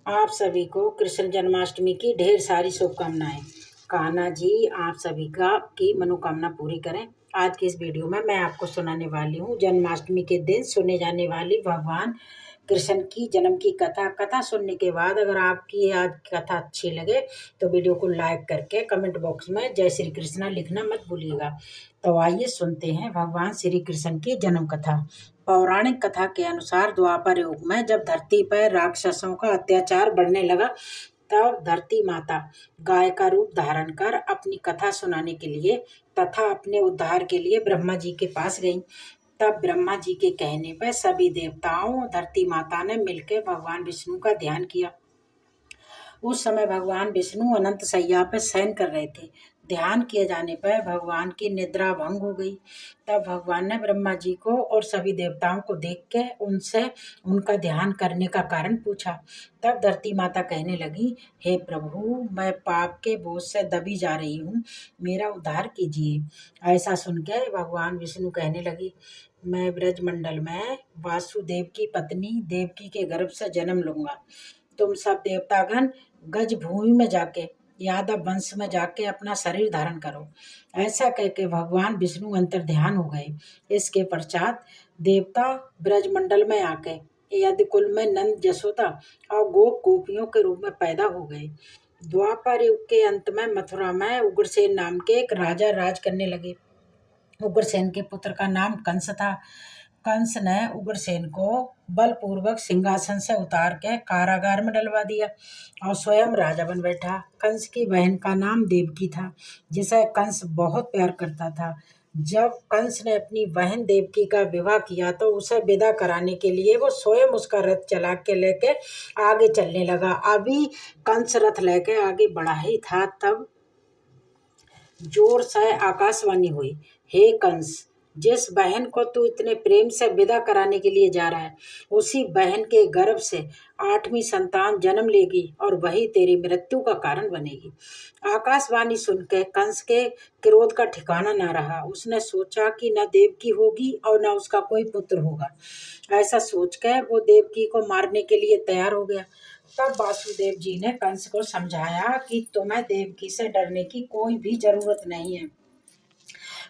आप सभी को कृष्ण जन्माष्टमी की ढेर सारी शुभकामनाएं। कान्हा जी आप सभी की मनोकामना पूरी करें। आज की इस वीडियो में मैं आपको सुनाने वाली हूँ जन्माष्टमी के दिन सुने जाने वाली भगवान कृष्ण की जन्म की कथा सुनने के बाद अगर आपकी आज कथा अच्छी लगे तो वीडियो को लाइक करके कमेंट बॉक्स में जय श्री कृष्णा लिखना मत भूलिएगा। तो आइए सुनते हैं भगवान श्री कृष्ण की जन्म कथा। पौराणिक कथा के अनुसार द्वापर युग में जब धरती पर राक्षसों का अत्याचार बढ़ने लगा तब धरती माता गाय का रूप धारण कर अपनी कथा सुनाने के लिए तथा अपने उद्धार के लिए ब्रह्मा जी के पास गई। तब ब्रह्मा जी के कहने पर सभी देवताओं धरती माता ने मिलकर भगवान विष्णु का ध्यान किया। उस समय भगवान विष्णु अनंत शैया पर शयन कर रहे थे। ध्यान किए जाने पर भगवान की निद्रा भंग हो गई। तब भगवान ने ब्रह्मा जी को और सभी देवताओं को देख के उनसे उनका ध्यान करने का कारण पूछा। तब धरती माता कहने लगी, हे प्रभु, मैं पाप के बोझ से दबी जा रही हूँ, मेरा उद्धार कीजिए। ऐसा सुन के भगवान विष्णु कहने लगी, मैं ब्रजमंडल में वासुदेव की पत्नी देवकी के गर्भ से जन्म लूंगा। तुम सब देवतागण गज भूमि में जाके यादव वंश में जाके अपना शरीर धारण करो। ऐसा कह के भगवान विष्णु अंतर ध्यान हो गए। इसके पश्चात देवता ब्रजमंडल में आके यदि कुल में नंद जसोदा और गोप गोपियों के रूप में पैदा हो गए। द्वापर युग के अंत में मथुरा में उग्रसेन नाम के एक राजा राज करने लगे। उग्रसेन के पुत्र का नाम कंस था। कंस ने उग्रसेन को बलपूर्वक सिंहासन से उतार के कारागार में डलवा दिया और स्वयं राजा बन बैठा। कंस की बहन का नाम देवकी था, जिसे कंस बहुत प्यार करता था। जब कंस ने अपनी बहन देवकी का विवाह किया तो उसे विदा कराने के लिए वो स्वयं उसका रथ चला के लेके आगे चलने लगा। अभी कंस रथ लेके आगे बढ़ा ही था, तब जोर से आकाशवाणी हुई, हे कंस, जिस बहन को तू इतने प्रेम से विदा कराने के लिए जा रहा है उसी बहन के गर्भ से 8वीं संतान जन्म लेगी और वही तेरी मृत्यु का कारण बनेगी। आकाशवाणी सुन के कंस के क्रोध का ठिकाना न रहा। उसने सोचा कि न देवकी होगी और न उसका कोई पुत्र होगा। ऐसा सोच के वो देवकी को मारने के लिए तैयार हो गया। तब वासुदेव जी ने कंस को समझाया कि तुम्हें देवकी से डरने की कोई भी जरूरत नहीं है।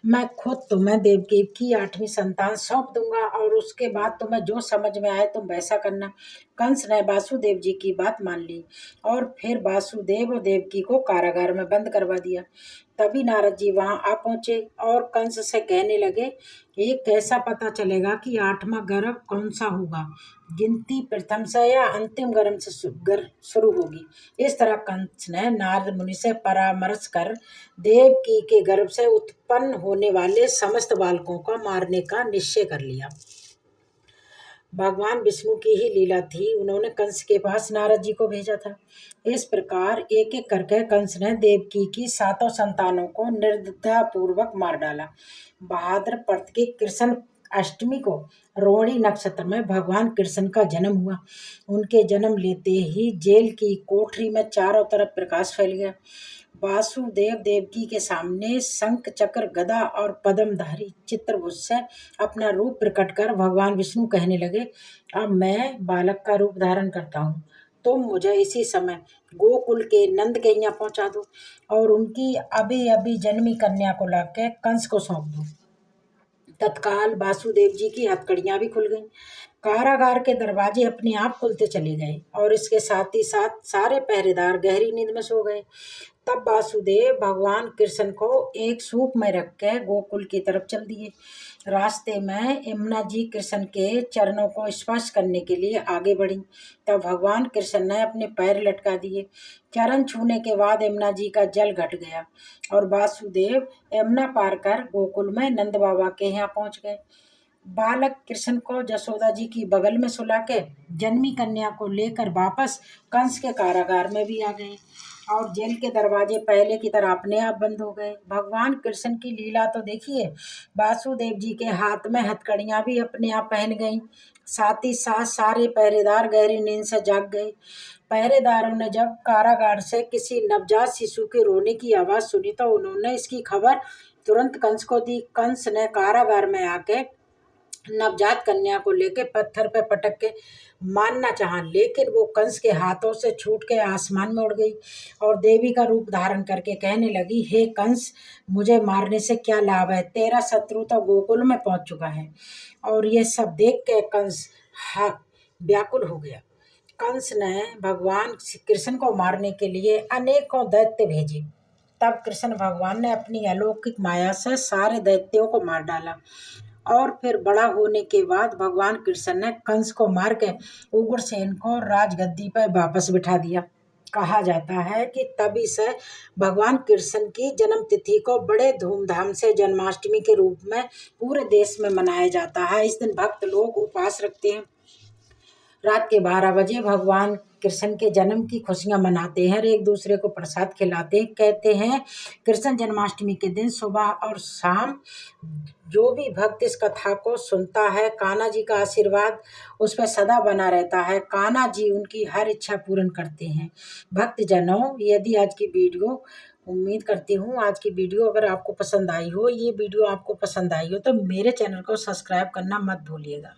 मैं खुद तुम्हें देवकी की 8वीं संतान सौंप दूंगा और उसके बाद तुम्हें जो समझ में आए तुम वैसा करना। कंस ने वासुदेव जी की बात मान ली और फिर वासुदेव और देवकी को कारागार में बंद करवा दिया। तभी नारद जी वहां आ पहुंचे और कंस से कहने लगे, ये कैसा पता चलेगा कि 8वां गर्भ कौन सा होगा? गिनती प्रथम से या अंतिम गर्भ से शुरू होगी। इस तरह कंस ने नारद मुनि से परामर्श कर देवकी के गर्भ से उत्पन्न होने वाले समस्त बालकों को मारने का निश्चय कर लिया। भगवान विष्णु की ही लीला थी, उन्होंने कंस के पास नारद जी को भेजा था। इस प्रकार एक एक करके कंस ने देवकी की 7 संतानों को निर्दयतापूर्वक मार डाला। भाद्रपद की कृष्ण अष्टमी को रोहिणी नक्षत्र में भगवान कृष्ण का जन्म हुआ। उनके जन्म लेते ही जेल की कोठरी में चारों तरफ प्रकाश फैल गया। वासुदेव देवकी के सामने शंख चक्र गदा और पद्मधारी चित्रभुज से अपना रूप प्रकट कर भगवान विष्णु कहने लगे, अब मैं बालक का रूप धारण करता हूँ। तुम मुझे इसी समय गोकुल के नंद के यहाँ पहुंचा दो और उनकी अभी अभी जन्मी कन्या को लाके कंस को सौंप दो। तत्काल वासुदेव जी की हथकड़ियां भी खुल गईं। कारागार के दरवाजे अपने आप खुलते चले गए और इसके साथ ही साथ सारे पहरेदार गहरी नींद में सो गए। तब वासुदेव भगवान कृष्ण को एक सूप में रख के गोकुल की तरफ चल दिए। रास्ते में यमुना जी कृष्ण के चरणों को स्पर्श करने के लिए आगे बढ़ी। तब भगवान कृष्ण ने अपने पैर लटका दिए। चरण छूने के बाद यमुना जी का जल घट गया और वासुदेव यमुना पार कर गोकुल में नंद बाबा के यहाँ पहुंच गए। बालक कृष्ण को जसोदा जी की बगल में सुला के जन्मी कन्या को लेकर वापस कंस के कारागार में भी आ गए और जेल के दरवाजे पहले की तरह अपने आप बंद हो गए। भगवान कृष्ण की लीला तो देखिए, वासुदेव जी के हाथ में हथकड़ियां भी अपने आप पहन गईं। साथ ही साथ सारे पहरेदार गहरी नींद से जाग गए। पहरेदारों ने जब कारागार से किसी नवजात शिशु के रोने की आवाज सुनी तो उन्होंने इसकी खबर तुरंत कंस को दी। कंस ने कारागार में आके नवजात कन्या को लेके पत्थर पे पटक के मारना चाहा, लेकिन वो कंस के हाथों से छूट के आसमान में उड़ गई और देवी का रूप धारण करके कहने लगी, हे कंस, मुझे मारने से क्या लाभ है, तेरा शत्रु तो गोकुल में पहुंच चुका है। और ये सब देख के कंस व्याकुल हो गया। कंस ने भगवान कृष्ण को मारने के लिए अनेकों दैत्य भेजे। तब कृष्ण भगवान ने अपनी अलौकिक माया से सारे दैत्यों को मार डाला और फिर बड़ा होने के बाद भगवान कृष्ण ने कंस को मार के उग्रसेन को राजगद्दी पर वापस बिठा दिया। कहा जाता है कि तभी से भगवान कृष्ण की जन्म तिथि को बड़े धूमधाम से जन्माष्टमी के रूप में पूरे देश में मनाया जाता है। इस दिन भक्त लोग उपवास रखते हैं, रात के 12 बजे भगवान कृष्ण के जन्म की खुशियां मनाते हैं और एक दूसरे को प्रसाद खिलाते हैं। कहते हैं कृष्ण जन्माष्टमी के दिन सुबह और शाम जो भी भक्त इस कथा को सुनता है, कान्हा जी का आशीर्वाद उस पर सदा बना रहता है। कान्हा जी उनकी हर इच्छा पूर्ण करते हैं। भक्तजनों, यदि आज की वीडियो उम्मीद करती हूँ आज की वीडियो अगर आपको पसंद आई हो, ये वीडियो आपको पसंद आई हो तो मेरे चैनल को सब्सक्राइब करना मत भूलिएगा।